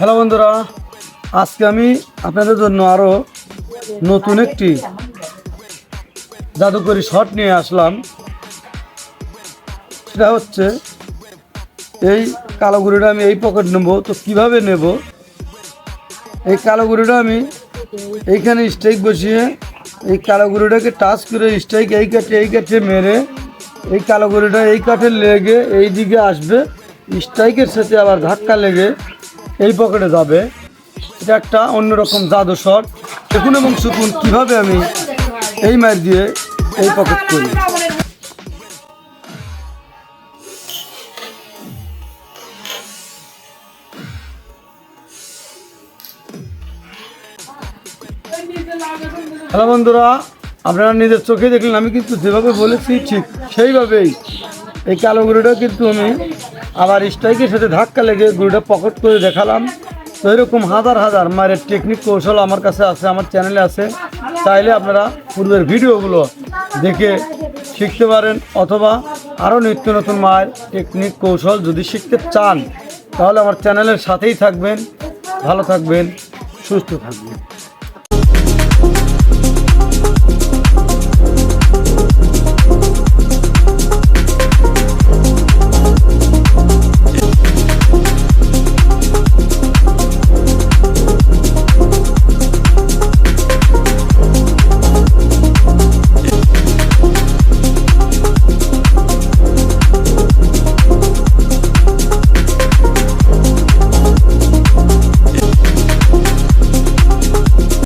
Hello বন্ধুরা, আজকে আমি আপনাদের জন্য আরও নতুন একটি জাদুকরি শট নিয়ে আসলাম। সেটা হচ্ছে এই কালো গুঁড়োটা আমি এই পকেট নেব। তো কিভাবে নেব? এই কালো গুঁড়োটা আমি এইখানে স্ট্রাইক বসিয়ে এই কালো গুঁড়োটাকে টাচ করে স্ট্রাইক এই কাঠে মেরে এই কালো গুঁড়োটা এই কাঠে লেগে এই দিকে আসবে, স্ট্রাইকের সাথে আবার ধাক্কা লেগে এই পকেটে যাবে। এটা একটা অন্যরকম জাদু শট। দেখুন এবং শুকুন কীভাবে আমি এই মার দিয়ে এই পকেট করি। হ্যালো বন্ধুরা, আপনারা নিজের চোখে দেখলেন আমি কিন্তু যেভাবে বলেছি ঠিক সেইভাবেই এই কালো গুঁড়োটা কিন্তু আমি আবার স্ট্রাইকের সাথে ধাক্কা লেগে গুঁড়োটা পকেট করে দেখালাম। তো এরকম হাজার হাজার মায়ের টেকনিক কৌশল আমার কাছে আছে, আমার চ্যানেলে আছে। চাইলে আপনারা পূর্বের ভিডিওগুলো দেখে শিখতে পারেন, অথবা আরও নিত্য নতুন মায়ের টেকনিক কৌশল যদি শিখতে চান তাহলে আমার চ্যানেলের সাথেই থাকবেন। ভালো থাকবেন, সুস্থ থাকবেন।